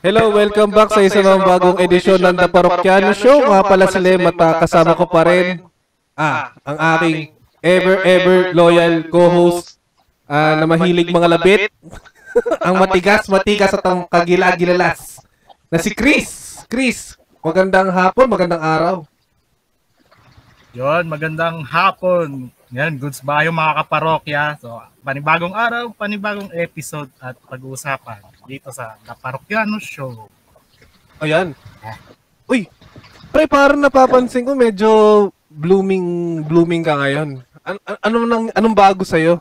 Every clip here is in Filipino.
Hello, welcome back sa isang bagong edisyon ng The Parokyano Show. Nga pala si Lem at kasama ko pa rin ang aking ever loyal co-host na mahilig mga labit. Ang matigas at ang kagila-gilalas na si Chris. Chris, magandang hapon, magandang araw. Yon, magandang hapon. Yan, goods ba yung mga kaparokya? So, panibagong araw, panibagong episode at pag-uusapan dito sa The Parokyano Show. Ayan. Uy, pre, parang napapansin ko medyo blooming ka ngayon. Anong bago sa'yo?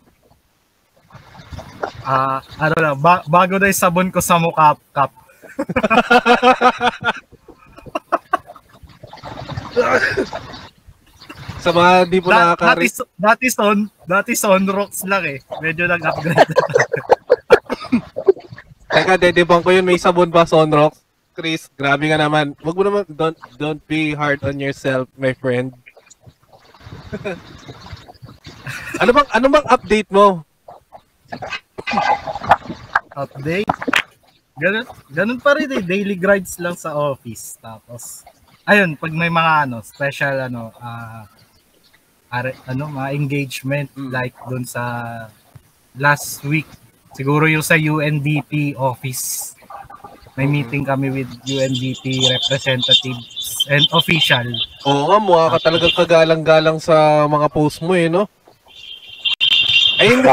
Bago na yung sabon ko sa mukha, Kap. Sa mga di po nakakari... Dati Sonrox lang eh. Medyo nag-upgrade. Teka, dedebang ko yun. May sabon ba, Sonrox? Chris, grabe nga naman. Wag mo naman, don't be hard on yourself, my friend. Ano bang update mo? Update? Ganun pa rin eh. Daily grinds lang sa office. Tapos, ayun, pag may mga special mga engagement like dun sa last week, siguro yung sa UNDP office. May meeting kami with UNDP representatives and official. Oo nga, mukha ka talagang kagalang-galang sa mga post mo no? Ayun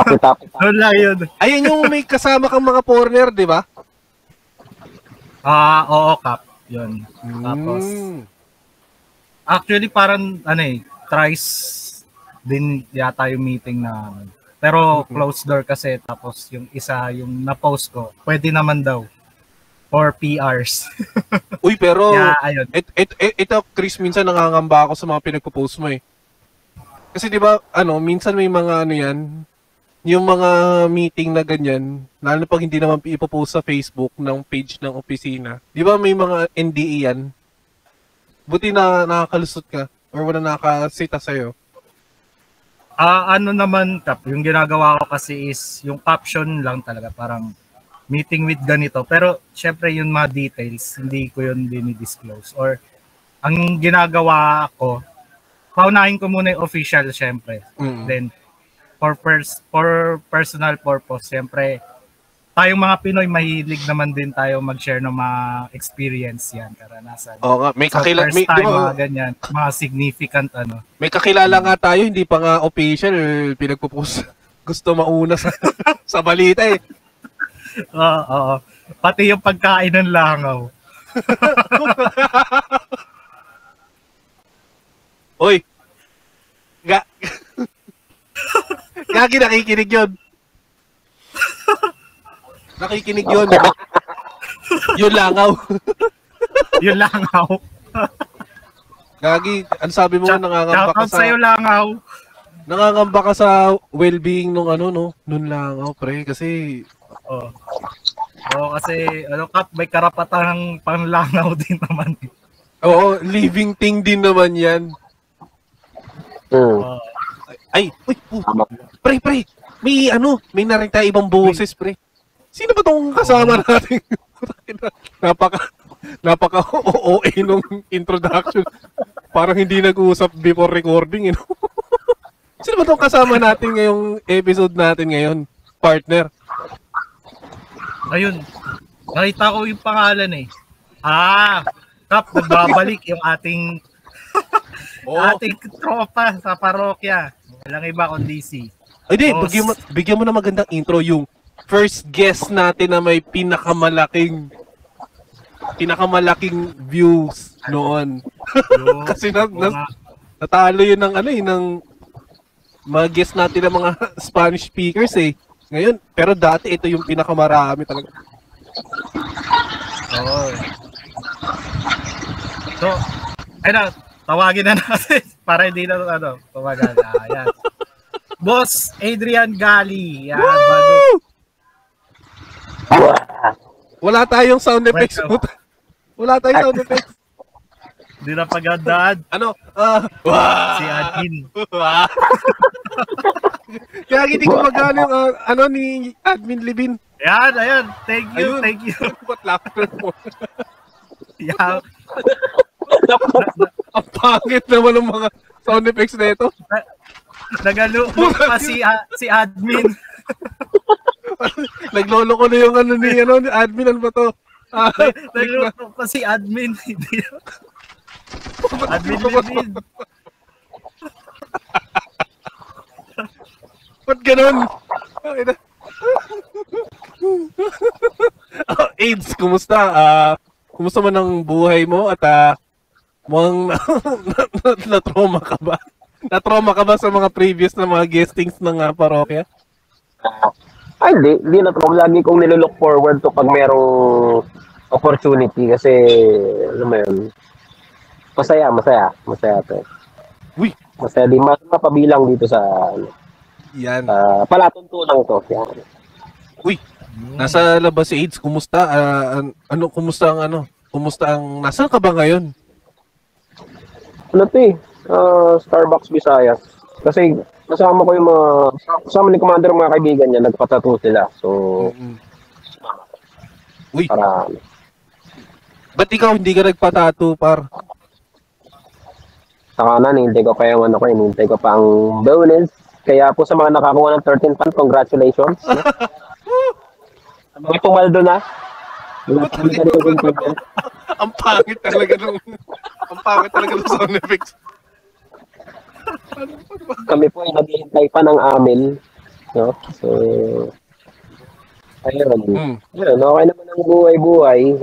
yun. Ayun yung may kasama kang mga foreigner, di ba? Oo, Kap. Yun. Tapos, actually parang, thrice din yata yung meeting na pero closed door kasi, tapos yung isa, yung na-post ko, pwede naman daw for PRs. Uy, pero ayun. Ito, Chris, minsan nangangamba ako sa mga pinagpo-post mo eh. Kasi di ba, minsan may mga yan, yung mga meeting na ganyan, lalo pag hindi naman ipopost sa Facebook ng page ng opisina. Di ba may mga NDE yan? Buti na nakakalusot ka or wala nakakasita sa'yo. Naman, Kap, yung ginagawa ko kasi is yung caption lang talaga, parang meeting with ganito. Pero syempre yung mga details, hindi ko yun dinidisclose. Or ang ginagawa ko, paunahin ko muna yung official syempre. Then for personal purpose, syempre tayong mga Pinoy, mahilig naman din tayo mag-share ng mga experience yan, karanasan. Oo nga, may kakilala, mga ganyan, mga significant May kakilala nga tayo, hindi pa nga official, pinagpo-post. Gusto mauna sa balita eh. Oo. Pati yung pagkain ng langaw. Oy. Gagi, nakikinig yun. Nakikinig yun. Yun langaw. Yung langaw. Gagi, ano sabi mo, nangangamba ka sa... sa'yo, langaw. Nangangamba ka sa well-being nung nun langaw, pre. Kasi... kasi, Kap, may karapatang panglangaw din naman. Oo, living thing din naman yan. Ay, uy, pre, may narinig tayo ibang boses, pre. Sino ba tong kasama natin? Napaka OA nung introduction. Parang hindi nag-uusap before recording, Sino ba tong kasama natin ngayong episode natin ngayon, partner? Ayun, nakita ko yung pangalan eh. Kap, nagbabalik yung ating tropa sa parokya. Walang iba kundi si... Ay di, bigyan mo na magandang intro yung first guest natin na may pinakamalaking views noon. Kasi natalo yun ng mag-guess natin ang mga Spanish speakers eh. Ngayon, pero dati ito yung pinakamarami talaga. Oo. So, ayun, tawagin na natin para hindi na tawagan. Ayan. Boss Adrian Gali. Yan, bago. Wala tayong sound effects. Wala tayong sound effects. Hindi na pagandaan. Ano? Si Admin. Kaya hindi ko magano yung ni Admin Libin. Ayan. Thank you. Ba't lapit mo? Yeah. Ang pangit naman ng mga sound effects na ito. Nagalukot pa si Admin. Naglolo ko na yung ni Admin. Ano ba to? Naglukot pa si Admin. Admin Libin. Ba't ganun? AIDS, kumusta? Kumusta man ang buhay mo at mukhang na-trauma ka ba? Na-trauma ka ba sa mga previous na mga guestings ng parokya? Ay, hindi na trauma. Lagi kong nilolook forward to pag merong opportunity kasi, alam mo yun, masaya to. Uy! Masaya din, mapabilang dito sa, yan. palatuntunan to. Yan. Uy! Nasa labas si AIDS, kumusta? Kumusta ang, nasaan ka ba ngayon? Ano to Starbucks Visayas. Kasi, kasama ko yung kasama ni Commander mga kaibigan niya, nagpatato sila. So, uy! para, ba't ikaw hindi ka nagpatato, par? sa kanan, hintay ko pa yung hintay ko pa ang bonus. Kaya po sa mga nakakuha ng 13 pan, congratulations. Sa mga pumaldo na. Ang pangit talaga ng sound effects. Kami po ay naghihintay pa ng amin. No? So, ayun. Ayun, okay naman ang buhay-buhay.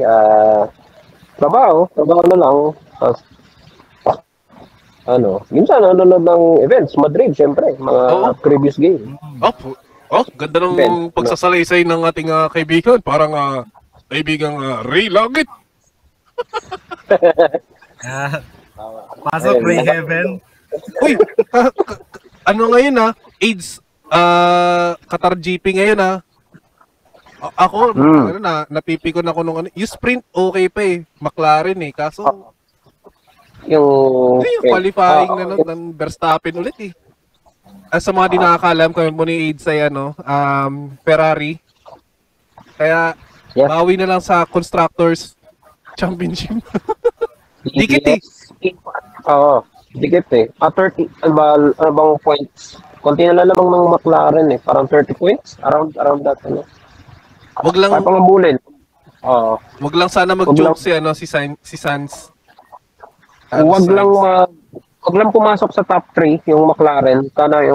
Trabaho na lang. Tapos, minsan nanonood ng events, Madrid, syempre, mga previous game. Ganda ng pagsasalaysay ng ating kaibigan. Parang kaibigang Ray Lagit. Pasok Ray Heaven. Uy, ano ngayon AIDS, Qatar GP ngayon Ako, napipikon ako nung yung sprint okay pa McLaren kaso yung qualifying ng Verstappen ulit sa mga di nakakalam kami mo ni AIDS ay Ferrari. Kaya bawi na lang sa Constructors Championship. Dikit dikit 30, ano bang points? Konti na lang ng McLaren parang 30 points, around that Wag lang pangabulin. Wag lang sana mag-joke si Sainz. Wag lang pumasok sa top 3 yung McLaren, sana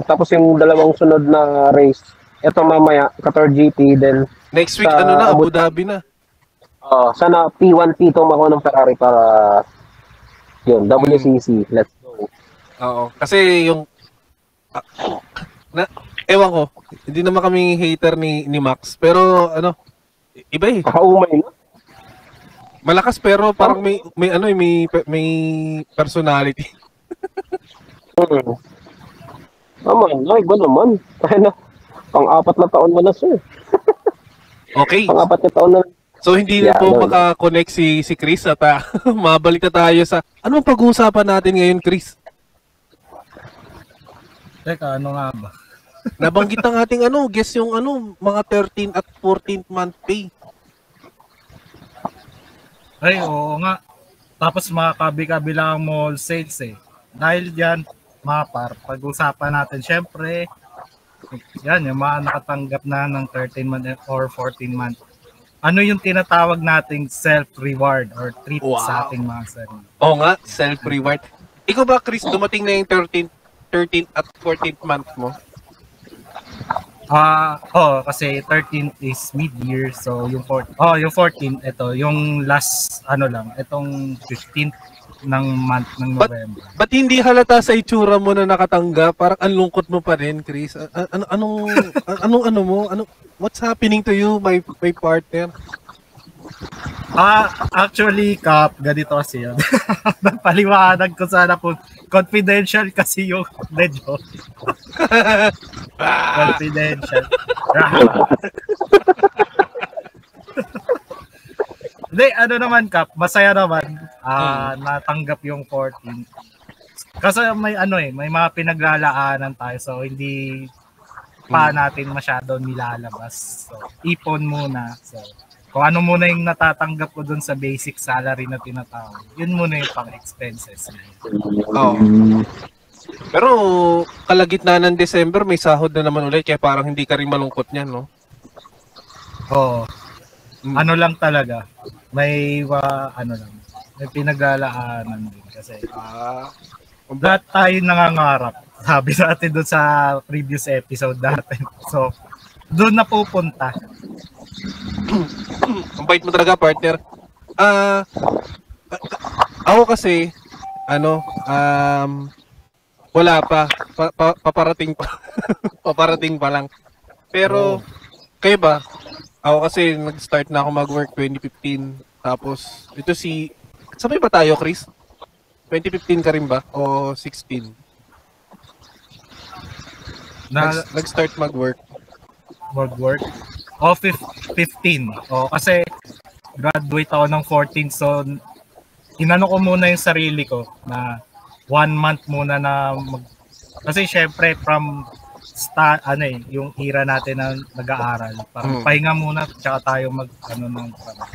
tapos yung dalawang sunod na race. Ito mamaya Qatar GP, then next week Abu Dhabi na. Sana P1, P2 mako ng Ferrari para yun, WCC. Let's go. Oo, kasi yung ewan ko, hindi naman kami hater ni Max, pero iba Kakaumay na. Malakas pero parang may personality. Iba naman. Pang-4 na taon na sir. Okay. Pang-4 na taon na. So hindi na po maka-connect si Chris at mabalik na tayo sa anong pag-uusapan natin ngayon, Chris? Teka, ano nga ba? Nabanggit ang ating guess yung mga 13 at 14th month pay. Ay, oo nga. Tapos makakabi-kabilang mall sales Dahil diyan, pag-usapan natin, syempre, yan, yung mga nakatanggap na ng 13 month or 14 month. Ano yung tinatawag nating self-reward or treat sa ating mga sarili? Oo nga, self-reward. Ikaw ba, Chris, dumating na yung 13th at 14th month mo? Kasi 13th is mid-year, so yung 14th, ito, yung last, itong 15th, ng month ng November. Ba't hindi halata sa itsura mo na nakatanggap? Parang ang lungkot mo pa rin, Chris. What's happening to you, my partner? Actually, Kap, ganito kasi yun. Nagpaliwanag ko sana po. Confidential kasi yung medyo. Confidential. Hindi, ano naman, Kap, masaya naman. Natanggap yung 14. Kasi may may mga pinaglalaanan tayo. So, hindi pa natin masyado nilalabas. So, ipon muna. So, kung ano muna yung natatanggap ko dun sa basic salary na tinatawag, yun muna yung pang-expenses. Oh. Pero kalagitnaan ng December, may sahod na naman ulit, kaya parang hindi ka rin malungkot niyan, no? Oo. Ano lang talaga, may pinaglalaanan din kasi lahat tayo nangangarap. Sabi natin doon sa previous episode natin. So, doon na pupunta. Ang bait mo talaga, partner. Ako kasi, wala pa. Paparating pa. Paparating pa lang. Pero, kayo ba? Ako kasi nag-start na ako mag-work 2015. Tapos, sabay ba tayo, Chris? 2015 ka rin ba? O 16? Nag-start mag-work. Mag-work? O 15. O, kasi graduate ako ng 14. So, inano ko muna yung sarili ko na 1 month muna na kasi syempre from yung era natin na nag-aaral. Parang pahinga muna tsaka tayo ng trabaho.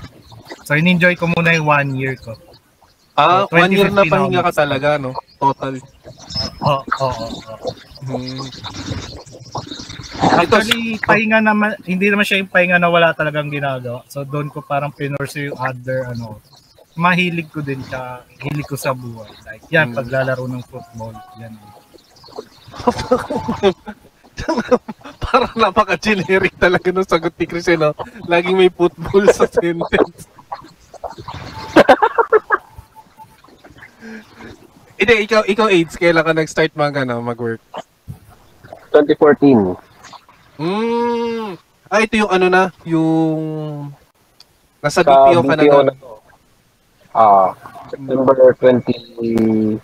So, in-enjoy ko muna yung 1 year ko. So, 1 year na pahinga ka talaga, no? Total. Oo. Actually, pahinga naman, hindi naman siya yung pahinga na wala talagang ginagawa. So, doon ko parang pinursue yung other, mahilig ko din siya, hilig ko sa buhay. Like, yan, paglalaro ng football, yan. Parang napaka-generic talaga nung sagot ni Chris, no? Laging may football sa sentence. Hindi, ikaw AIDS, kailan ka nag-start mag-work? 2014. Ito yung yung nasa BPO ka na doon. September 2014.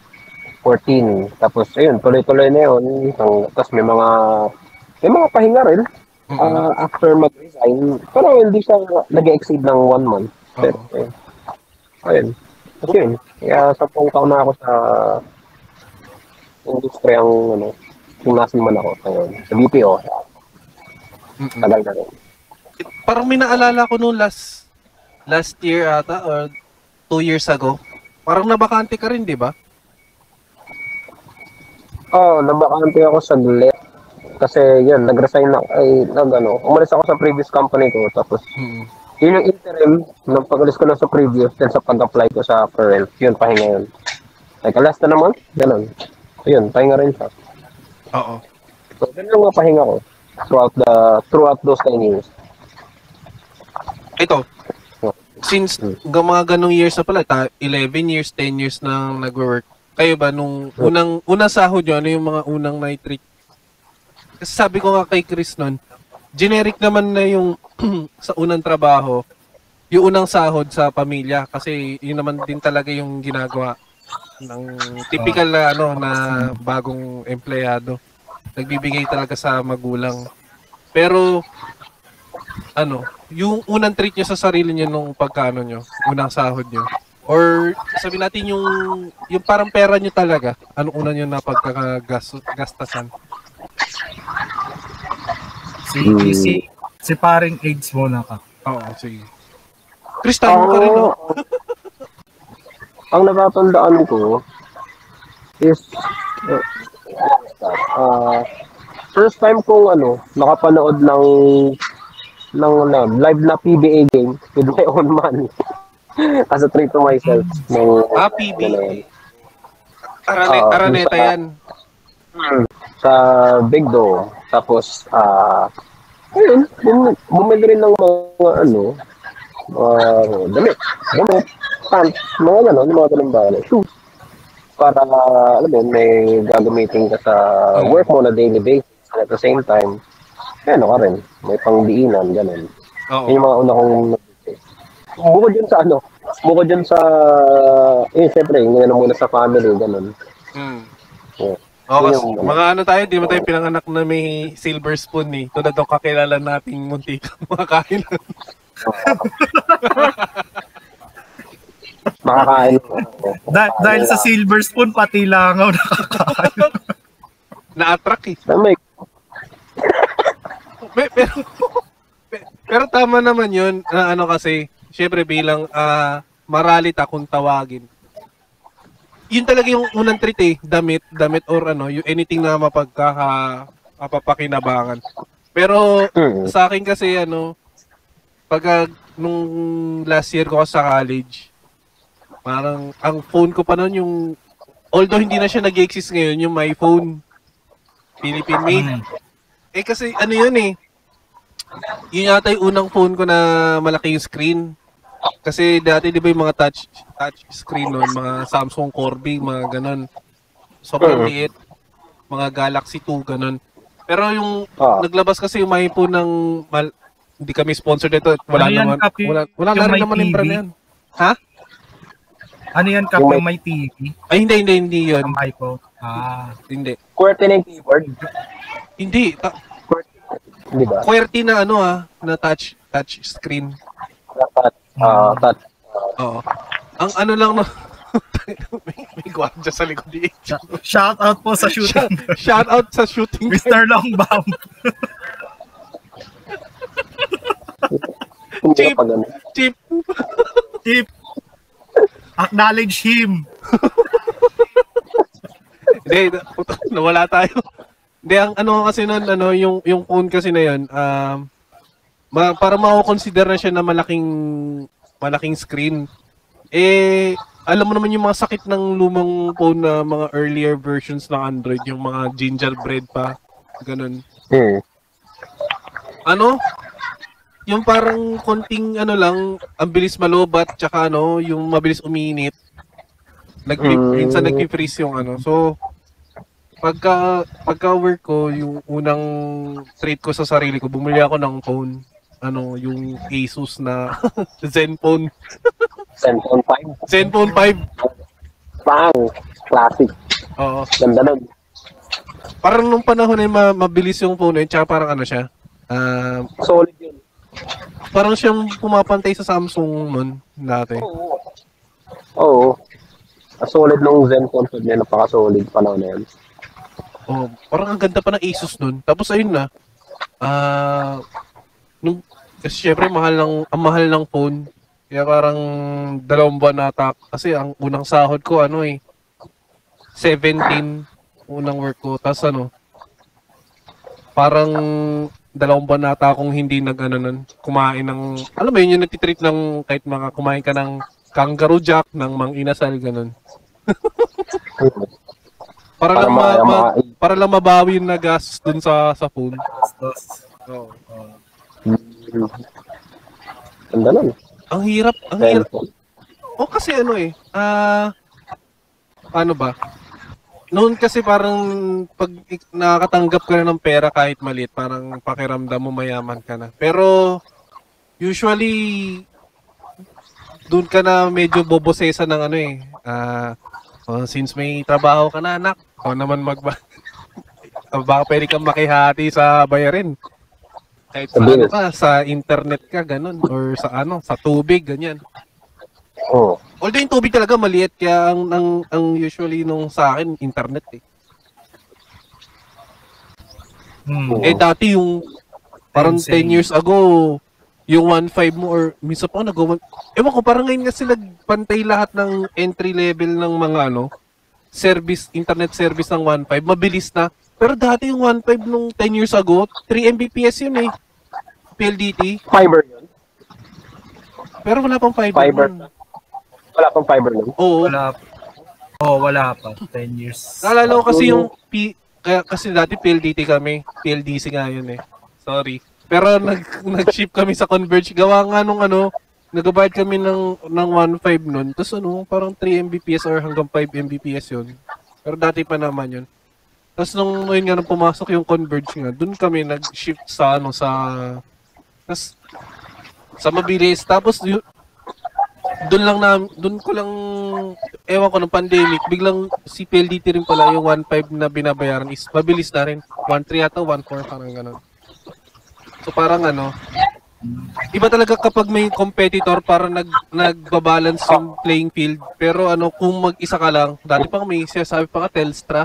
Tapos ayun, tuloy-tuloy na yun. Tapos may mga pahinga rin. After mag-resign, pero hindi siya nag-exceed ng 1 month. Ayun. Kasi yun, kaya 10 taon na ako sa industriyang punas naman ako sa BPO. Tagal na rin. Parang may naalala ko noon last year ata or 2 years ago. Parang nabakante ka rin, di ba? Nabakante ako saglit. Kasi yun, nag-resign ako. Umalis ako sa previous company ko. Tapos, yun yung interim, nung pag-alis ko na sa previous, then sa pag-apply ko sa current, yun, pahinga yun. Like, last na naman, ganun. Yun, pahinga rin siya. Oo. So, ganun yung mga pahinga ko throughout those 10 years. Ito, since mga ganong years na pala, 11 years, 10 years na nag-work, kayo ba nung unang sahod nyo, ano yung mga unang night-trick? Kasi sabi ko nga kay Chris nun, generic naman na yung sa unang trabaho, yung unang sahod sa pamilya kasi yun naman din talaga yung ginagawa ng typical na na bagong empleyado. Nagbibigay talaga sa magulang. Pero yung unang treat nyo sa sarili nyo nung pagkano nyo, unang sahod nyo, or sabi natin yung parang pera nyo talaga, ano una nyo na pagkakagastasan? Si paring AIDS muna ka. Oo, sige. Kristan mo ka rin, no? Ang natatandaan ko is first time kong nakapanood ng live na PBA game with my own money as a treat to myself. PBA. Araneta yan. Sa Big Dome. Tapos, ayun, bumili rin ng mga damit. pants, mga gano'n, mga ganun bagay. Shoes. Para, alam mo, may gagamitin ka sa work mo na daily basis. And at the same time, ano ka rin, may pangdiinan, gano'n. Oo. Yun yung mga una kong bukod dyan sa, siyempre, yung ano muna sa family, gano'n. Yeah. Oo, kasi Yung, mga ano tayo, di mo tayo pinanganak na may silver spoon eh. Tulad ng kakilala nating muntikang mga kain. makakain. Dahil sa silver spoon, pati langaw nakakain. Na-attract eh. May, Pero tama naman yun, na ano kasi, syempre bilang maralita kung tawagin. Yun talaga yung unang treat eh, damit or ano, yung anything na mapapakinabangan. Pero sa akin kasi ano, pag nung last year ko sa college, parang ang phone ko pa noon yung, although hindi na siya nag-exist ngayon, yung my phone, Philippine made. Eh kasi ano yun eh, yun yata yung unang phone ko na malaki yung screen. Kasi dati di ba yung mga touch screen noon, mga Samsung Corby, mga ganon. Sobrang liit, mga Galaxy 2, ganon. Pero yung naglabas kasi yung my phone ng, hindi kami sponsored dito, wala Ano yan, naman, Kap, wala yung na rin may naman yung TV? brand na yan. Ha? Ano yan, Kap, yung may TV? Ay, hindi yun. Ang iPhone. Hindi. QWERTY na yung keyboard. Hindi. Di ba? QWERTY na ano na touch screen. Touch. Oo. Ang ano lang no, may gwardiya sa likod ni H. Shout out po sa shooting. Shout out sa shooting. Mr. Longbomb. Cheap. Tip. Acknowledge him. Hindi, nawala tayo. Hindi, ang ano kasi nun, ano, yung phone kasi na yun, para mako-consider na siya na malaking screen. Eh, alam mo naman yung mga sakit ng lumang phone na mga earlier versions ng Android, yung mga gingerbread pa, ganun. Ano? Yung parang konting ano lang, ang bilis malobat, tsaka ano, yung mabilis uminit. Minsan nag-freeze yung ano. So, pagka work ko, yung unang treat ko sa sarili ko, bumili ako ng phone. Ano, yung Asus na Zenfone. Zenfone 5. Zenfone 5. Pang. Classic. Oo. Ganda nun. Parang nung panahon ay mabilis yung phone eh, tsaka parang ano siya. Solid yun. Parang siyang pumapantay sa Samsung nun dati. Oo. Solid nung Zenfone 5 niya, napaka-solid pa na yan. Oh, parang ang ganda pa ng Asus nun. Tapos ayun na. Kasi syempre ang mahal ng phone. Kaya parang 2 buwan nata. Kasi ang unang sahod ko 17 unang work ko. Tapos parang 2 buwan nata akong hindi kumain ng, alam mo yun, yung nagtitreat ng kahit mga kumain ka ng kangaroo jack, ng mang inasal, ganun. Para lang mabawi yung nagas dun sa phone. Oo. Ganda nun. Ang hirap. O kasi paano ba? Noon kasi parang pag nakakatanggap ka na ng pera kahit maliit, parang pakiramdam mo mayaman ka na. Pero usually doon ka na medyo bobosesa ng since may trabaho ka na, anak, naman baka pwede kang makihati sa bayarin. Kahit sa sa internet ka, ganun, or sa tubig, ganyan. Oh. Although yung tubig talaga maliit, kaya ang usually nung sa akin, internet eh. Eh dati yung parang 10 years ago, yung 1.5 mo or minsan pa ewan ko, parang ngayon kasi nagpantay lahat ng entry level ng mga internet service ng 1.5, mabilis na. Pero dati yung 1.5 nung 10 years ago, 3 Mbps yun eh. PLDT. Fiber yun? Pero wala pang fiber. Wala pang fiber nun? Oo. Wala pa. 10 years. Naalala ko kasi kasi dati PLDT kami. PLDC nga yun eh. Sorry. Pero nag-ship kami sa Converge. Gawa nga nung nagabayad kami ng 1.5 nun. Tapos ano, parang 3 Mbps or hanggang 5 Mbps yun. Pero dati pa naman yun. Tapos nung yun nga nung pumasok yung Converge nga, dun kami nag-shift sa ano tapos sa mabilis. Tapos dun ko lang ewan ko ng pandemic, biglang si PLDT rin pala yung 1.5 na binabayaran is mabilis na rin. 1.3 yata, 1.4 parang ganun. So parang ano, iba talaga kapag may competitor para nagbabalance yung playing field. Pero ano, kung mag-isa ka lang, dati pang may sabi pa ka Telstra.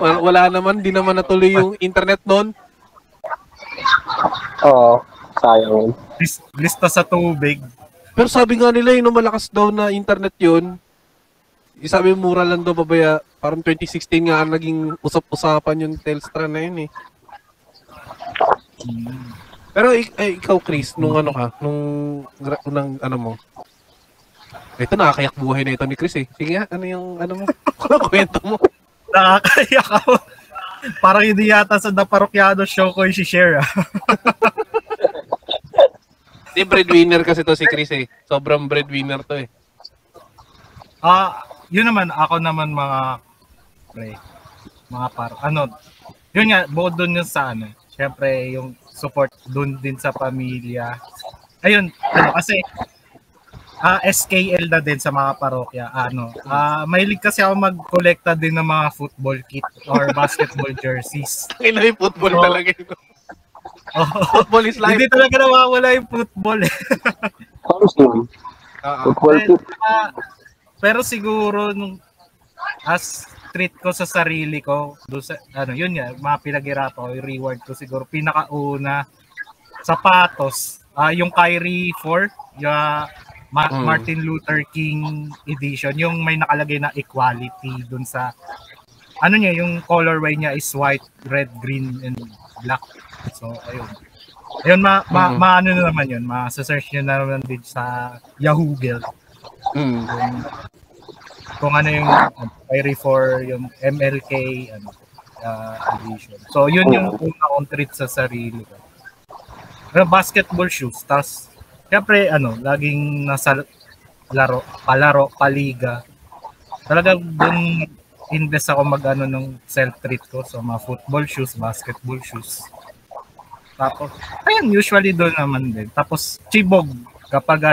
Wala naman, di naman natuloy yung internet noon. Oo, sayang yun. Lista sa tubig. Pero sabi nga nila, yung malakas daw na internet yun, sabi mura lang daw babaya, parang 2016 nga naging usap-usapan yung Telstra na yun eh. Pero ikaw Chris, nung ano ka, nung ano mo, ito nakakayak buhay na ito ni Chris eh. Sige nga, ano yung ano mo? Kwento mo. Nakakayak ako. Parang hindi yata sa Naparokyano show ko yung share ah. Di breadwinner kasi to si Chris eh. Sobrang breadwinner to eh. Yun naman, ako naman yun nga, bukod dun yun sa ano, syempre yung support dun din sa pamilya. Ayun, kasi SKL na din sa mga parokya. Mahilig kasi ako mag-collecta din ng mga football kit or basketball jerseys. Ina yung football talaga ito. Football is life. Hindi talaga nawawala yung football eh. Football kit. Pero siguro nung as treat ko sa sarili ko, yun nga, mga pinaghirapan ko, yung reward ko siguro, pinakauna, sapatos, yung Kyrie 4, yung Martin Luther King edition, yung may nakalagay na equality dun sa, ano niya, yung colorway niya is white, red, green, and black. So, ayun. Ayun, ano na naman yun, ma-search nyo na naman din sa Yahoo Girl. Kung ano yung Kyrie 4, yung MLK edition. So, yun yung una kong treat sa sarili ko. Basketball shoes, tas siyempre, laging nasa palaro, paliga. Talagang dun invest ako ng self-treat ko. So, mga football shoes, basketball shoes. Tapos, ayun, usually doon naman din. Tapos, chibog kapag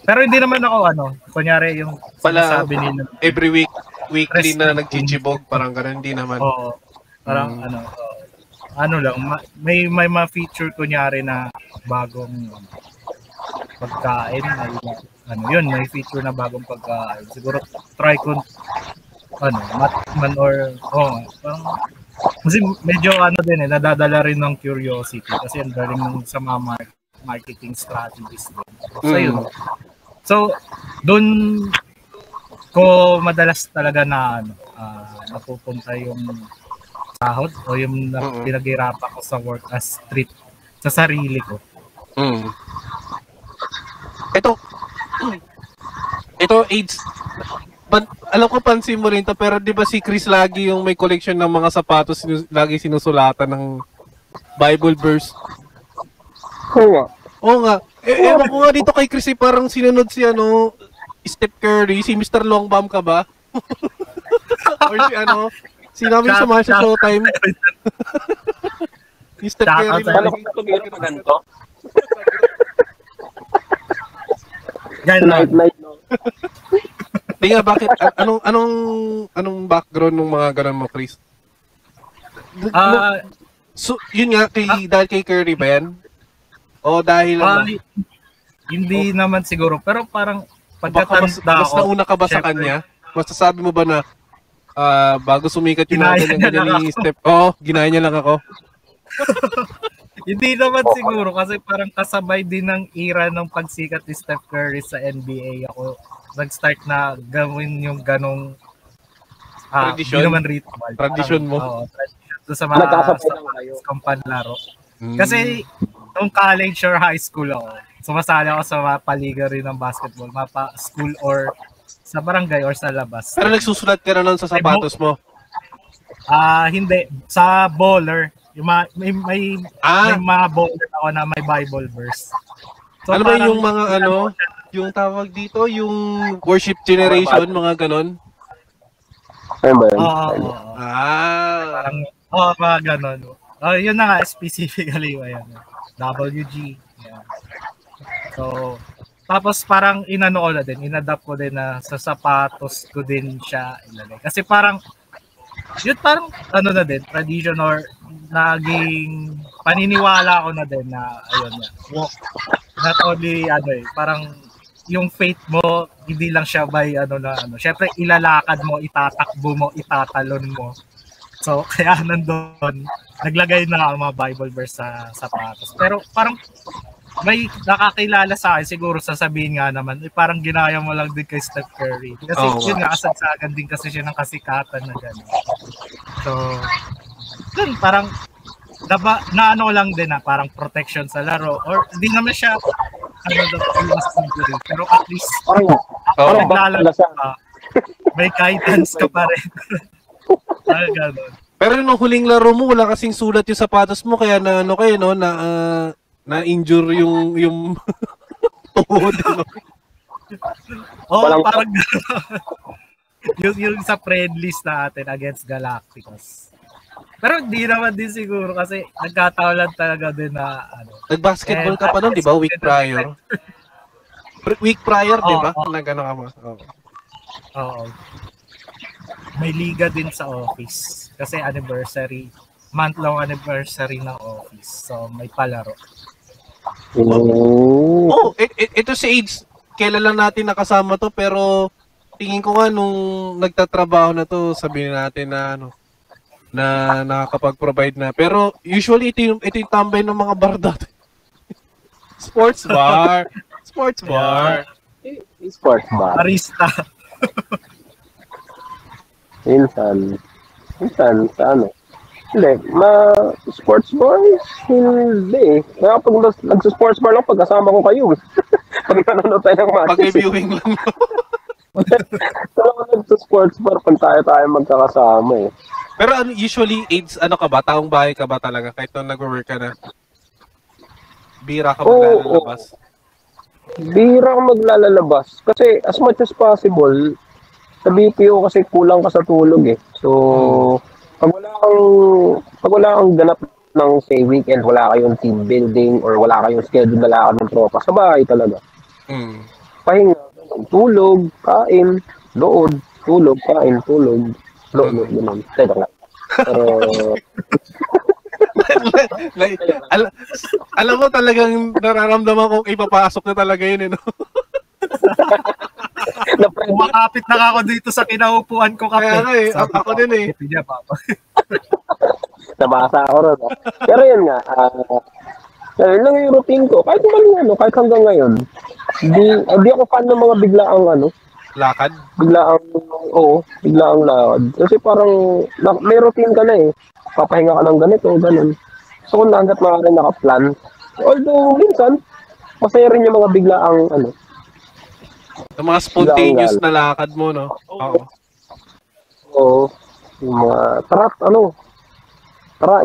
Pero hindi naman ako, kunyari yung sinasabi nila. Every weekly na nagchichibog, parang ganun, hindi naman. Oo. Parang lang, may ma-feature kunyari na bagong pagkain, may feature na bagong pagkain. Siguro try ko matman or parang kasi medyo din nadadala rin ng curiosity kasi ang galing ng sa mga marketing strategies din. So yun. So doon ko madalas talaga na napupunta yung sahod o yung pinaghirapan ko sa work as treat sa sarili ko. Ito AIDS. Alam ko pansin mo rin to, pero di ba si Chris lagi yung may collection ng mga sapatos, lagi sinusulatan ng Bible verse. Oo nga. Ewan ko nga dito kay Chris, parang sinunod si Steph Curry, si Mr. Longbam ka ba? Or si namin sa mga Showtime. Si Steph Curry. Night. Tinga, bakit? Anong background ng mga ganun mo, Chris? So, yun nga, dahil kay Curry ba yan? O dahil hindi naman siguro, pero parang pagkatanda mas nauna ka ba sa kanya? Masasabi mo ba na bago sumikat yung mga ganyan ni Steph? Ginaya niya lang ako. Hindi naman siguro kasi parang kasabay din ng era ng pagsikat ni Steph Curry sa NBA. Ako nag-start na gawin yung ganong tradition. Hindi naman ritual. Tradition mo. Tradition sa mga kampanlaro. Kasi nung college or high school ako, sumasali ako sa mga paliga rin ng basketball, school or sa barangay or sa labas. Pero nagsusulat ka na nun sa sapatos mo? Hindi. Sa bowler. Yung may mga bowler ako na may Bible verse. So, ano ba parang- yung mga yung tawag dito, yung worship generation, mga ganon? Ayun ba yun? Oo. Ah. Parang, mga ganon. Yun na nga, specifically, ayan. WG. Ayan. So, tapos parang inadapt ko din na sa sapatos ko din siya ilagay. Kasi parang, yun parang, na din, tradition or naging paniniwala ko na din na, ayun na, walk. Not only, parang, yung faith mo, hindi lang siya by, syempre, ilalakad mo, itatakbo mo, itatalon mo. So, kaya nandun, naglagay na mga Bible verse sa sapatos. Pero parang, may nakakilala sa akin, siguro sasabihin nga naman, parang ginaya mo lang din kay Steph Curry. Kasi yun nga, kasagsagan din kasi siya ng kasikatan na gano'n. So, yun, parang, lang din na parang protection sa laro. Or, hindi naman siya, pero at least, Parang naglalaro ka, may guidance ka pa rin. Gano'n. Pero nung huling laro mo, wala kasing sulat yung sapatos mo, kaya na na-injure yung tuhod. Parang yung sa friend list natin against Galacticos. Pero hindi naman din siguro kasi nagkataon lang talaga din na Nag-basketball ka pa nun, di ba? Week prior. Week prior, di ba? Nag-ano ka ba? Oo. May liga din sa office. Kasi month-long anniversary ng office. So, may palaro. Ito si AIDS. Kailan lang natin nakasama to, pero tingin ko nga nung nagtatrabaho na to, sabihin natin na na nakakapag-provide na. Pero usually ito yung tambay ng mga bar dati. Sports bar. Sports bar. Arista. Minsan sa Hindi, sports bars, hindi. Kaya pag nagsa-sports bar lang, pagkasama ko kayo. Pag nanonood tayo ng matches. Pag-viewing lang. Kaya pag nagsa-sports bar, pag tayo magkakasama eh. Pero usually, AIDS, ka ba? Taong bahay ka ba talaga? Kahit nung nag-work ka na? Bira ka maglalabas? Bira ka maglalabas. Kasi as much as possible, sa BPO kasi kulang ka sa tulog eh. So, pag wala kang ganap ng say weekend, wala kayong team building or wala kayong schedule na lakad ng tropa, sa bahay talaga. Pahinga, tulog, kain, load, tulog, kain, tulog, load, gano'n. Teka lang. Pero, alam mo talagang nararamdaman kong ipapasok na talaga yun, no? Makapit na ako dito sa kinaupuan ko kape. Kaya nga ako din eh. Nabasa ako ron. Pero yun nga, yun lang yung routine ko. Kahit kahit hanggang ngayon, hindi ako fan ng mga biglaang lakad? Biglaang lakad. Kasi parang, may routine ka na eh. Papahinga ka ng ganito, ganun. So kung hanggat rin naka-plan, although minsan, masaya rin yung mga biglaang Yung mga spontaneous na lakad mo, no? Oo. Yung mga, tara,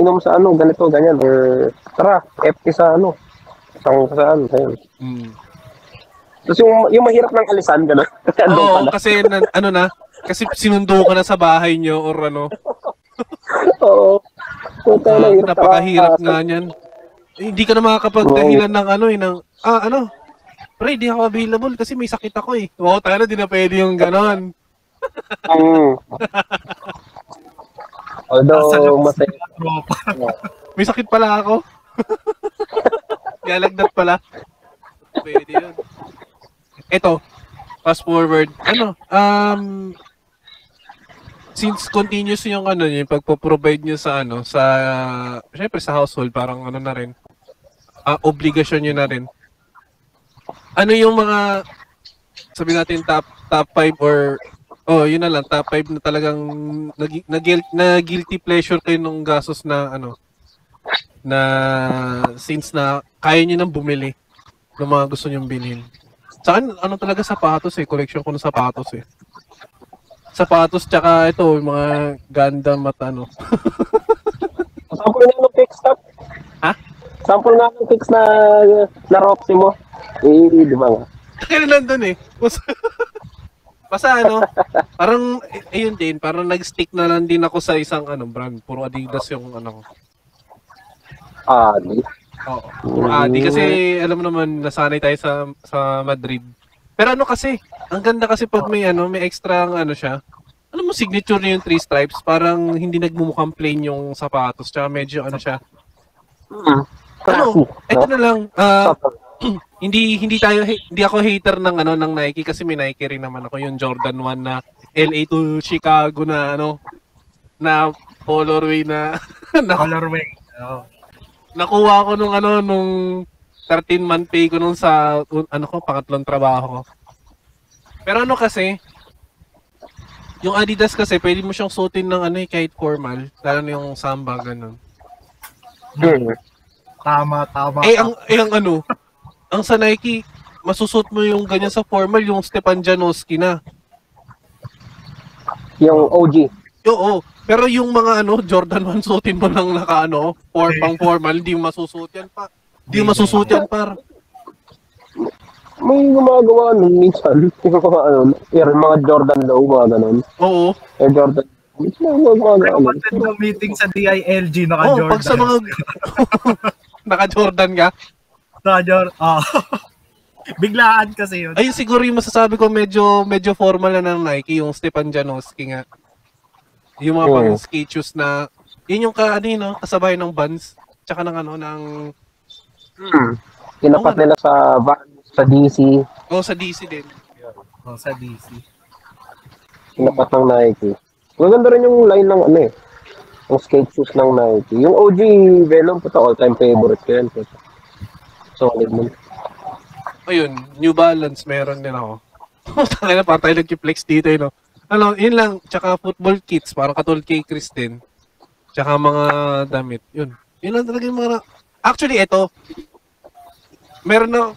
inom sa ganito, ganyan. Or, tara, FT sa saan. Tapos yung mahirap ng alisan, gano'n. Oo, kasi kasi sinundo ka na sa bahay nyo or Oo. Napakahirap nga niyan. Hindi ka na makakapagdahilan ng pre, di ako available kasi may sakit ako eh. Oo, tayo na, di na pwede yung ganon. Although, masaya. May sakit pala ako. Galagdat pala. Pwede yun. Ito, fast forward. Since continuous yung yung pagpo-provide nyo sa syempre sa household, parang na rin. Obligasyon nyo na rin. Ano yung mga sabi natin top 5 or yun na lang top 5 na talagang na guilty pleasure kayo nung gastos na na since na kaya niyo nang bumili ng mga gusto niyong bilhin. Sa akin talaga sapatos collection ko ng sapatos Sapatos tsaka ito yung mga Gundam at Sample nga ng fix up. Ha? Sample nga ng fix na Roxy mo. Di ba nga? Kaya nandun eh. Basta ano, parang, ayun din, parang nag-stick na lang din ako sa isang brand. Puro Adidas yung ko. Di. Oo, puro Adi. Kasi, alam mo naman, nasanay tayo sa Madrid. Pero kasi, ang ganda kasi pag may extra siya. Alam mo, signature niya yung 3 stripes. Parang hindi nagmumukhang plain yung sapatos. Tsaka medyo siya. Ito na lang. Hindi ako hater ng ng Nike kasi may Nike rin naman ako, yung Jordan 1 na LA to Chicago na na colorway na Colorway. Oh. Nakuha ko nung 13-month pay ko nung sa pangatlong trabaho ko. Pero kasi yung Adidas kasi pwede mo siyang suotin ng kahit formal, lalo na yung samba ganun. Tama. Ang sa Nike, masusot mo yung ganyan sa formal, yung Stepan Janowski na. Yung OG. Oo. Pero yung mga Jordan 1 suotin mo lang pang formal, di mo masusuot yan pa. Di mo masusuot yan par. May gumagawa nun minsan. Yung mga Jordan Low, mga ganun. Oo. Jordan. May meeting sa DILG, naka-Jordan. Pag sa mga naka-Jordan ka? Biglaan kasi yun. Ayun siguro yung masasabi ko medyo formal na ng Nike, yung Stepan Janowski nga. Yung mga pang skate shoes na, yun yung kasabay ng Vans, tsaka ng Tinapat nila sa Vans, sa DC. Sa DC din. Sa DC. Tinapat ng Nike. Maganda rin yung line ng yung skate shoes ng Nike. Yung OG Venom, all-time favorite ko yan. Solid mo. Ayun, New Balance, meron din ako. Tangina, parang tayo nag-flex dito, yun lang, tsaka football kits, parang katulad kay Kristen. Tsaka mga damit, yun. Yun lang talaga yung mga... Actually, meron na...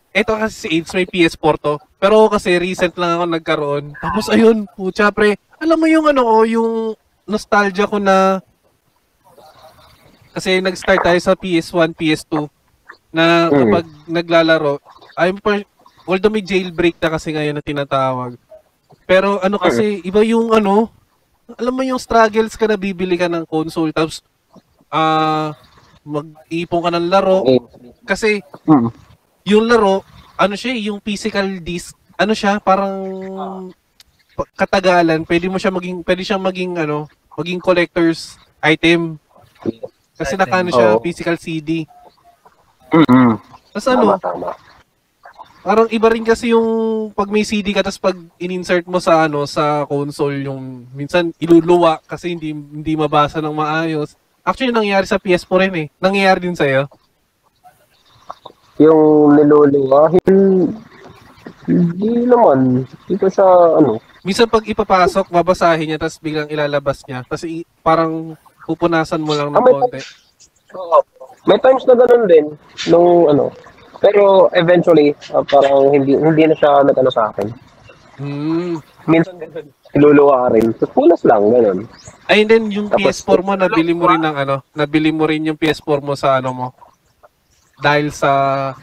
Ito kasi si AIDS, may PS4 to. Pero kasi recent lang ako nagkaroon. Tapos ayun, pucha pre, alam mo yung yung nostalgia ko na... Kasi nag-start tayo sa PS1, PS2. Na kapag naglalaro, although may jailbreak na kasi ngayon na tinatawag. Pero kasi, iba yung alam mo yung struggles ka na bibili ka ng console, tapos mag-ipon ka ng laro. Kasi, yung laro, yung physical disc, parang katagalan, pwede siyang maging collector's item. Kasi siya, physical CD. Tapos parang iba rin kasi yung pag may CD ka, tapos pag in-insert mo sa sa console, yung minsan iluluwa kasi hindi mabasa ng maayos. Actually, nangyayari sa PS4 rin eh. Nangyayari din sa'yo? Yung niluluwa, hindi naman. Dito sa Minsan pag ipapasok, babasahin niya, tapos biglang ilalabas niya. Tapos parang pupunasan mo lang ng konti. May times na ganun din nung pero eventually parang hindi na siya sa akin. Minsan ganun, iluluwa rin. Tapos punas lang ganun. Ay, then yung PS4 mo, nabili mo rin yung PS4 mo sa mo. Dahil sa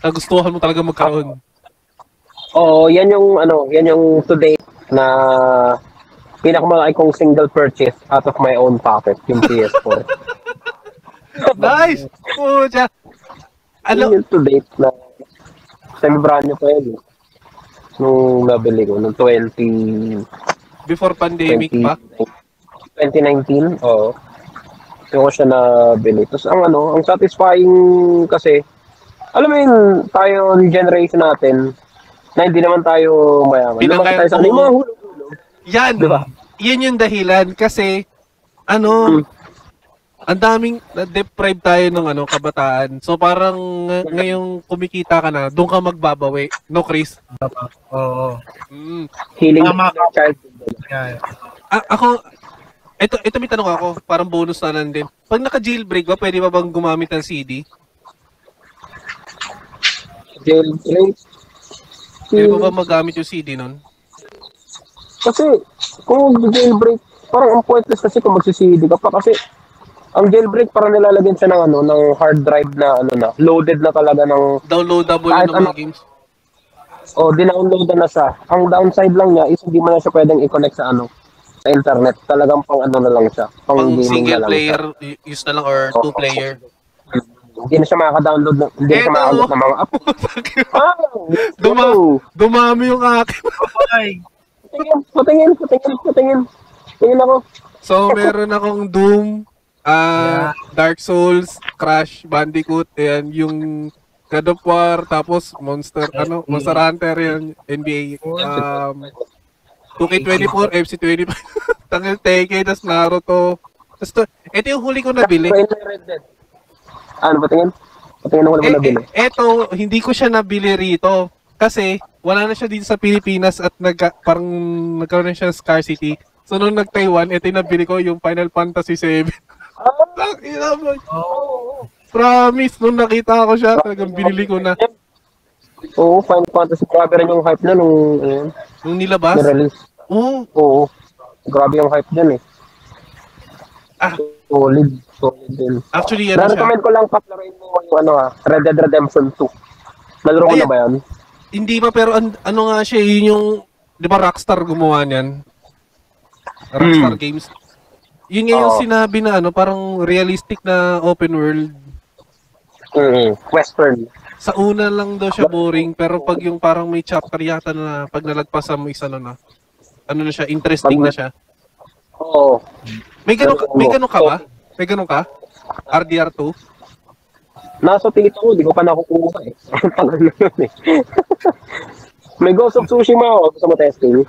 nagustuhan mo talaga magkaroon. Oo, yan yung today na pinakamalaki kong single purchase out of my own pocket, yung PS4. Nice! Pucha! Yung to date na semi-brand new pa yun. Nung nabili ko, nung 20... Before pandemic 20, pa? 2019, oo. Yung ko siya nabili. Tapos ang satisfying kasi, alam mo yun, tayo, yung generation natin, na hindi naman tayo mayaman. Pinanggayan tayo sa mga hulog-hulog. Yan! Diba? Yan yung dahilan kasi, ang daming na-deprive tayo ng kabataan. So parang ngayong kumikita ka na, doon ka magbabawi. No, Chris? Oo. Healing child. Ako, ito may tanong ako, parang bonus na lang din. Pag naka-jailbreak ba, pwede ba bang gumamit ng CD? Jailbreak? Pwede ba magamit yung CD nun? Kasi, kung jailbreak, parang ang pointless kasi kung magsi-CD ka pa kasi Ang jailbreak parang nilalagyan siya ng ano, ng hard drive na ano na, loaded na talaga ng Downloadable kahit yun ng mga ano. games. Dinownload na siya. Ang downside lang niya is hindi mo na siya pwedeng i-connect sa ano, sa internet. Talagang pang ano na lang siya, pang Pang gaming na single lang siya. player use na lang or two player. Hindi na siya makaka-download ng, hindi na siya makaka-download ng mga app. Dumami yung akin. Ay, Patingin. Tingin ako. So, meron akong Doom, Dark Souls, Crash, Bandicoot, ayan, yung God of War, tapos Monster Hunter, yan, NBA, 2K24, FC25, Tangil Tekken, tas Naruto. Ito yung huli ko nabili. Ano, patingin? Patingin ako na nabili. Eto, hindi ko siya nabili rito. Kasi, wala na siya dito sa Pilipinas at parang nagkaroon na siya ng scarcity. So, nung nag-Taiwan, ito yung nabili ko, yung Final Fantasy 7. Promise, nung nakita ko siya, talagang binili ko na. Oo, Final Fantasy. Grabe rin yung hype na nung Nilabas? nirelease. Oo. Grabe yung hype dyan eh. Solid din. Actually, ano siya? Na-recommend ko lang paklaruin mo yung Red Dead Redemption 2. Nalaro ko na ba yan? Hindi pa, pero ano nga siya, yun yung, di ba Rockstar gumawa niyan? Rockstar Games. Yun nga yung sinabi na parang realistic na open world. Western. Sa una lang daw siya boring, pero pag yung parang may chapter yata na pag nalagpasan mo isa na siya, interesting na siya. Oo. May ganun ka ba? May ganun ka? RDR2? Nasa tito ko, di ko pa nakukuha eh. Tagal na yun eh. May Ghost of Tsushima ako, gusto mo testing?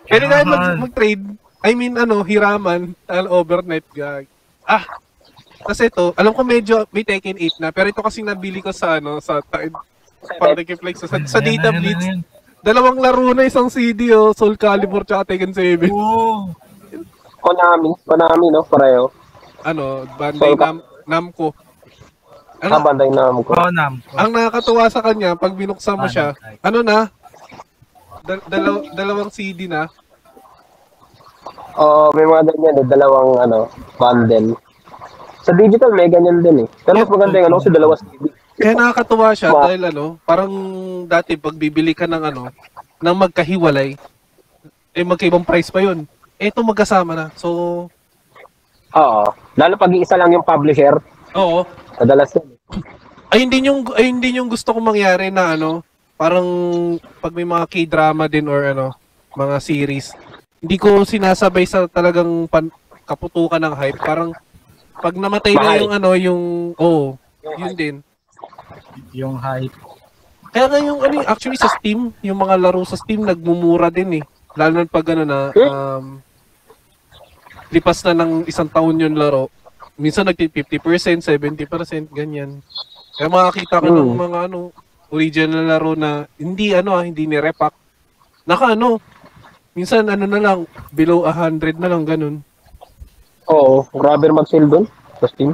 Pwede tayo mag-trade. I mean, hiraman, overnight gag. Kasi ito, alam ko medyo may Tekken 8 na, pero ito kasi nabili ko sa Partikiflex, sa Data Blitz. Dalawang laro na, isang CD, Soul Calibur tsaka Tekken 7. Konami, no? Pareho. Bandai Namco. Bandai Namco. Ang nakakatuwa sa kanya, pag binuksan mo siya, dalawang CD na. May mga ganyan eh, dalawang bundle. Sa digital may ganyan din eh. Pero mas maganda yung kasi dalawa CD. Kaya nakakatuwa siya dahil parang dati pag bibili ka ng ng magkahiwalay, magkaibang price pa yun. Ito magkasama na. So, lalo pag iisa lang yung publisher. Oo. Madalas yun. Ayun din yung gusto kong mangyari na parang pag may mga K-drama din or mga series. Hindi ko sinasabay sa talagang kaputukan ng hype. Parang pag namatay na yung yun din. Yung hype. Kaya nga yung actually sa Steam, yung mga laro sa Steam nagmumura din eh. Lalo na pag lipas na ng isang taon yung laro. Minsan nagti-50%, 70%, ganyan. Kaya makakita ko ng mga original laro na hindi hindi ni-repack. Minsan na lang, below 100 na lang, ganun. Oo, grabe mag-sale doon sa Steam.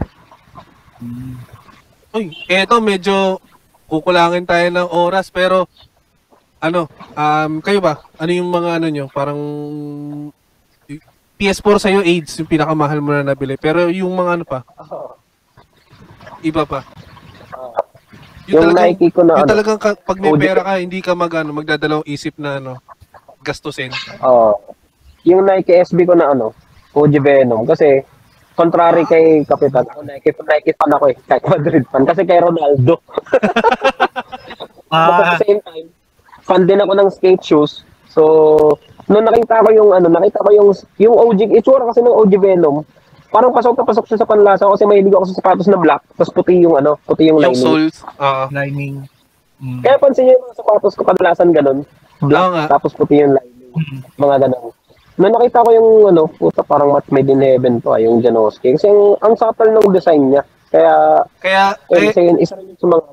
Uy, eto medyo kukulangin tayo ng oras, pero kayo ba? Ano yung mga nyo? Parang PS4 sa'yo, AIDS, yung pinakamahal mo na nabili. Pero yung mga pa? Iba pa? Yung Nike ko na yung talagang pag may pera ka, hindi ka magdadalawang isip na gastusin. Yung Nike SB ko na OG Venom. Kasi, contrary kay Kapitan, Nike fan ako eh. Kahit Madrid fan. Kasi kay Ronaldo. But at the same time, fan din ako ng skate shoes. So, nung nakita ko yung OG, itsura kasi ng OG Venom, parang pasok na pasok siya sa panlasa kasi mahilig ako sa sapatos na black, tapos puti yung lining. Yung soles, lining. Kaya pansin niyo yung mga sapatos ko kadalasan ganun, black, tapos puti yung lining. Mga ganun. Nung nakita ko yung parang match made in heaven to, yung Janoski. Kasi ang subtle ng design niya. Kaya isa rin yung sa mga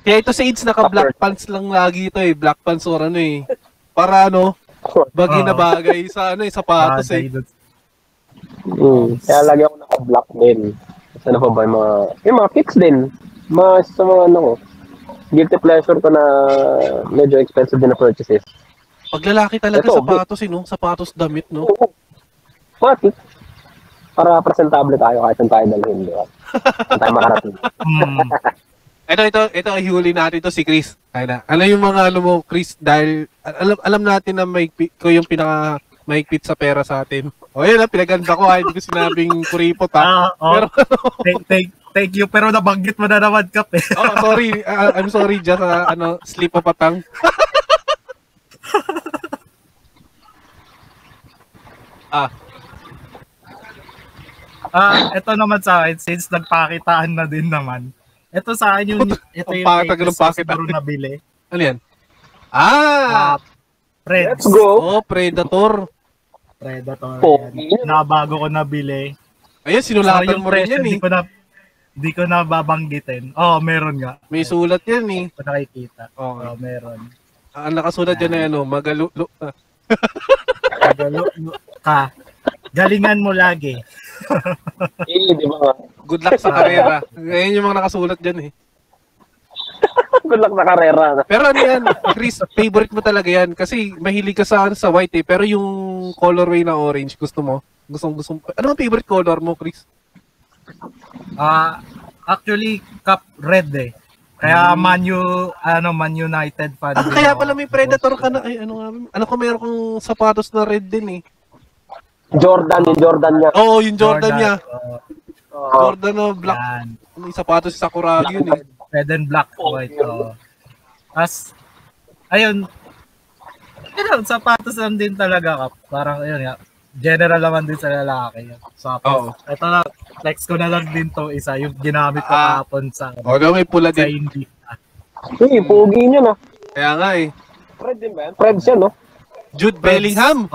Kaya ito sa AIDS, naka-black pants lang lagi ito eh. Black pants or para bagay na bagay sa sapatos eh. Kaya lagi ako naka-black din. Sana pa ba yung mga kicks din. Sa mga guilty pleasure ko na medyo expensive din na purchases. Pag lalaki talaga sapatos sapatos damit, no? Matik. para presentable tayo kahit saan tayo dalhin, di ba? Saan tayo makarating. Ito, ihuli natin to si Chris. Kaya ano yung mga ano mo, Chris, dahil alam natin na ko yung pinaka maigpit sa pera sa atin. O yun pinaganda ko, hindi ko sinabing kuripot Pero thank you, pero nabanggit mo na naman, Kap eh. Sorry. I'm sorry, just slip of a tongue. Ito naman sa akin, since nagpakitaan na din naman. Ito sa akin yung siguro nabili. Ano yan? Preds. Let's go! Predator. Nabago ko nabili. Ayun, sinulatan mo rin yan eh. Di ko na babanggitin. Meron nga. May sulat yan eh. Kung nakikita. Meron. Ang nakasulat yan na magalulo. Magalulo ka. Galingan mo lagi. Di ba? Good luck sa karera. Ngayon yung mga nakasulat dyan eh. Good luck sa karera. Pero ano yan, Chris, favorite mo talaga yan. Kasi mahilig ka sa white eh. Pero yung colorway na orange, gusto mo? Gusto. Ano ang favorite color mo, Chris? Actually, Cup red eh. Kaya Man United fan. Kaya pala may Predator ka na. Ay, ano ko meron kong sapatos na red din eh. Yung Jordan niya. Yung Jordan niya. Jordan na black. May sapatos sa Sakuragi yun eh. Red and black, white. Ayun, sapatos lang din talaga, Kap. Parang, ayun nga, general naman din sa lalaki. Sapatos. Ito na, flex ko na lang din to isa, yung ginamit ko kahapon sa may pula din. Hindi. Pogi niya na. Kaya nga eh. Fred din ba? Fred siya, no? Jude Bellingham.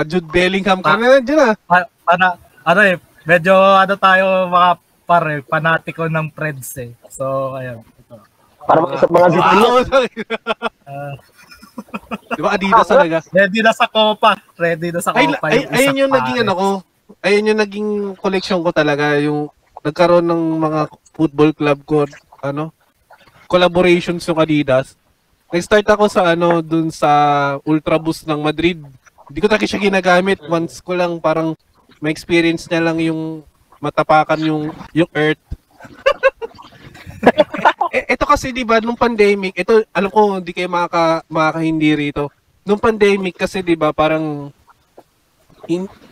Jude Bellingham ka na dyan medyo tayo mga pare, panatiko ng Preds eh. So, ayun. Ito. Para mga zipin Di ba Adidas talaga? Ready na sa Copa. Ayun yung naging ayun yung naging collection ko talaga. Yung nagkaroon ng mga football club ko, collaborations yung Adidas. Nag-start ako sa dun sa Ultraboost ng Madrid. Hindi ko talaga siya ginagamit. Once ko lang parang may experience niya lang yung matapakan yung earth. Ito kasi 'di ba nung pandemic, ito alam ko hindi kayo makakahindi rito. Nung pandemic kasi 'di ba parang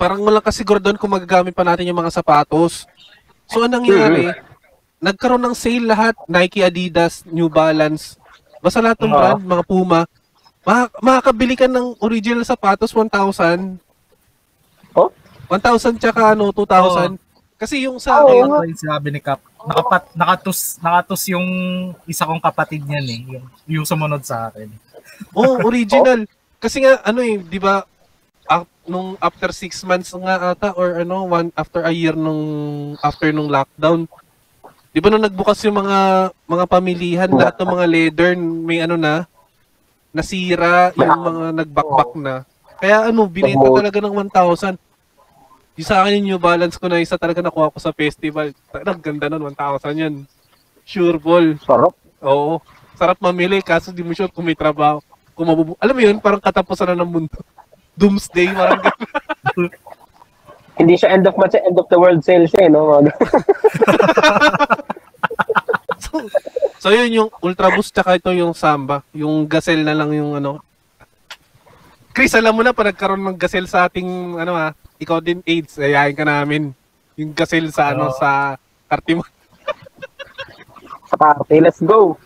walang kasiguraduhan kung magagamit pa natin yung mga sapatos. So anong nangyari? Nagkaroon ng sale lahat, Nike, Adidas, New Balance. Basta lahat ng brand, mga Puma. Makakabili ka ng original sapatos 1,000. 1,000 tsaka 2,000. Kasi yung sa akin, sinabi ni Kap, nakatus yung isa kong kapatid niyan eh, yung sumunod sa akin. Original. Kasi nga di ba nung after 6 months nga ata or after a year after nung lockdown. Di ba nung nagbukas yung mga pamilihan, lahat ng mga leather may nasira, yung mga nagbakbak na. Kaya binenta talaga ng 1,000. Yung sa akin yung New Balance ko na isa talaga nakuha ko sa festival. Ganda nun, 1,000 yan. Sure ball. Sarap. Oo. Sarap mamili, kaso di mo sure kung may trabaho. Alam mo yun, parang katapusan na ng mundo. Doomsday, parang gano'n. Hindi siya end of month, end of the world sale siya, no? So yun yung Ultraboost tsaka ito yung Samba. Yung Gazelle na lang yung Chris, alam mo na pa nagkaroon ng Gazelle sa ating ikaw din AIDS, ayahin ka namin. Yung Gazelle sa sa Cartimon. Sa party, let's go.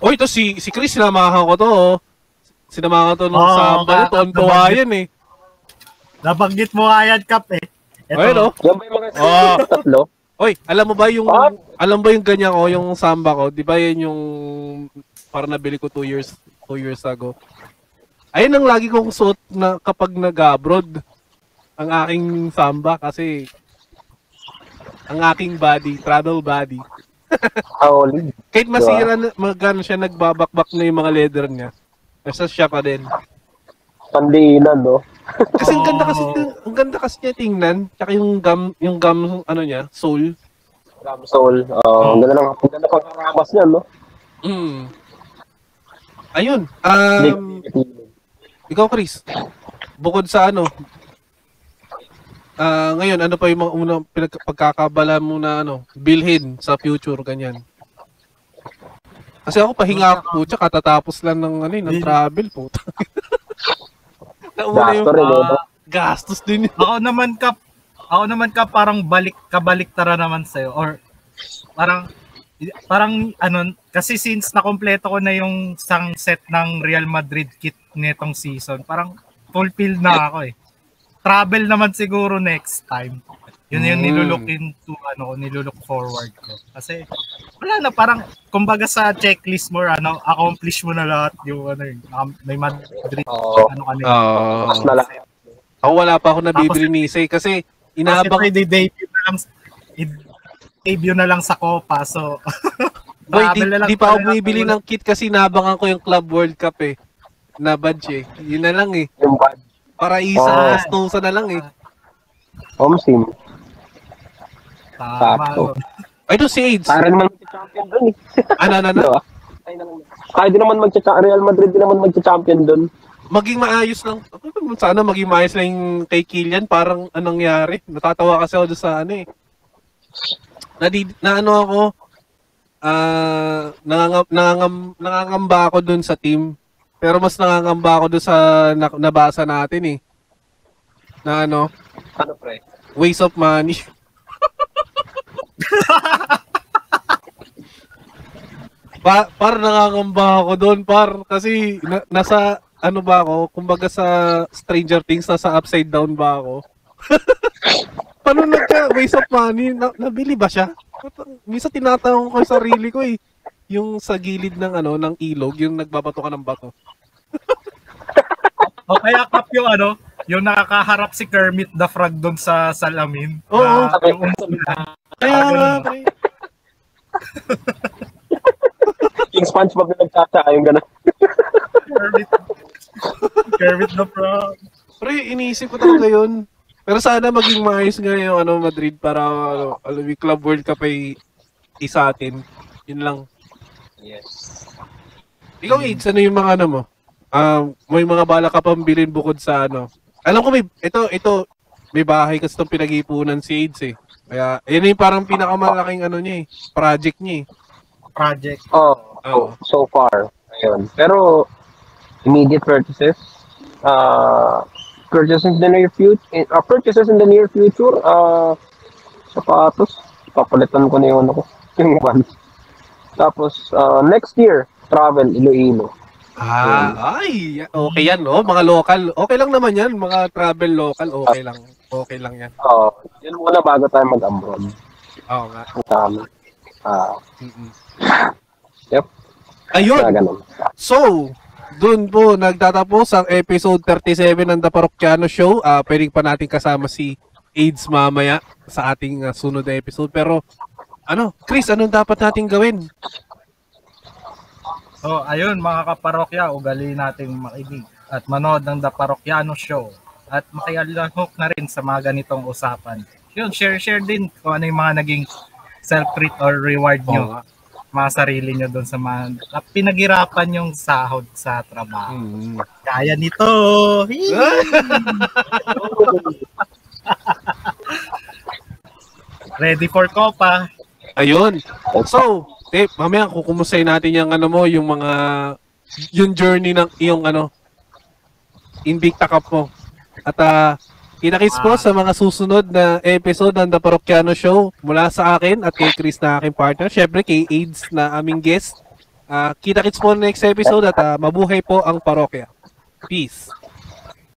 Ito si Chris, sinamahan ko to. Sinamahan ko to nung Samba, tuwan-tuwa yan eh. Nabanggit mo nga yan, Kap eh. Ito. Yan ba yung mga tatlo? Alam mo ba yung ganyan ko, yung Samba ko, di ba yan yung parang nabili ko 2 years ago. Ayun ang lagi kong suot na kapag nag-abroad ang aking Samba kasi ang aking body, travel body. Kahit masira na, siya nagbabakbak na yung mga leather niya. Basta siya pa din. Pandiinan, no? Kasi ang ganda kasi niya tingnan, tsaka yung gum niya, sole. Gum sole. Ang ganda pang harapas niya, no? Ayun. Ikaw, Chris, bukod sa Ngayon, ano pa yung mga unang pagkakabala mo na bilhin sa future, ganyan? Kasi ako pahinga po, tsaka katatapos lang ng travel po. Nauna yung Gasto rin, eh. gastos din yun. Ako naman ka parang kabaliktara naman sa'yo. Or parang kasi since nakompleto ko na yung isang set ng Real Madrid kit netong season, parang fulfilled na ako eh. Travel naman siguro next time. Yun yung nilulook forward ko. Kasi wala na, parang kumbaga sa checklist mo, accomplish mo na lahat yung may Madrid, Mas na lang. Ako wala pa ako nabibili ni Isay kasi inaabang. Kasi debut na lang sa Copa, so Boy, di pa ako bumibili ng kit kasi inabangan ko yung Club World Cup eh. Na badge eh. Yun na lang eh. Yung badge. Para isa, Stosa na lang eh. Home team. tama. Ay, doon si AIDS. Para naman mag-champion doon eh. Ano? Diba? Kaya din naman Real Madrid din naman mag-champion doon. Maging maayos lang. Sana maging maayos lang yung kay Kylian. Parang anong nangyari. Natatawa kasi ako doon sa ako. Nangangamba ako doon sa team. Pero mas nangangamba ako doon sa nabasa natin eh. Na Ano pre? waste of money. Par nangangamba ako doon, par. Kasi nasa ba ako? Kumbaga sa Stranger Things, nasa upside down ba ako? Paano waste of money? Nabili ba siya? Minsan tinatanong ko sa sarili ko eh. Yung sa gilid ng ilog, yung nagbabato ka ng bato. O kaya Kap yung nakakaharap si Kermit the Frog doon sa salamin. Oo. Kaya pre. Yung SpongeBob na nagtsatsa, yung gano'n. Kermit the Frog. Pre, iniisip ko talaga yun. Pero sana maging maayos nga yung Madrid para yung Club World Cup ay isa atin. Yun lang. Yes. Ikaw, Aids, ano yung mga mo? May mga bala ka pang bilhin bukod sa Alam ko may bahay kasi itong pinag-ipunan si Aids eh. Kaya, yun yung parang pinakamalaking niya eh. Project niya eh. Project. So far. Ayun. Pero, immediate purchases. Purchases in the near future. Sapatos. Papalitan ko na yung yung one. Tapos, next year, travel, Iloilo. Ay, okay yan, no? Mga local. Okay lang naman yan. Mga travel local, okay lang. Okay lang yan. Yun muna bago tayo mag-abroad. Oo nga. Yep. Ayun. So, dun po nagtatapos ang episode 37 ng The Parokyaano Show. Pwedeng pa natin kasama si AIDS mamaya sa ating sunod na episode. Pero, Chris, anong dapat natin gawin? Ayun mga kaparokya, ugaliin nating makinig at manood ng The Parokyaano Show at makialahok na rin sa mga ganitong usapan. Yun, share din kung ano yung mga naging self-treat or reward nyo, mga sarili nyo doon sa mga pinaghirapan yung sahod sa trabaho. Kaya nito! Ready for Copa! Ayun. So, mamaya kukumustahin natin yung yung journey ng iyong Invicta Cup mo. At kita-kits po sa mga susunod na episode ng The Parokyaano Show mula sa akin at kay Chris na aking partner. Syempre kay AIDS na aming guest. Kita-kits po next episode at mabuhay po ang parokya. Peace.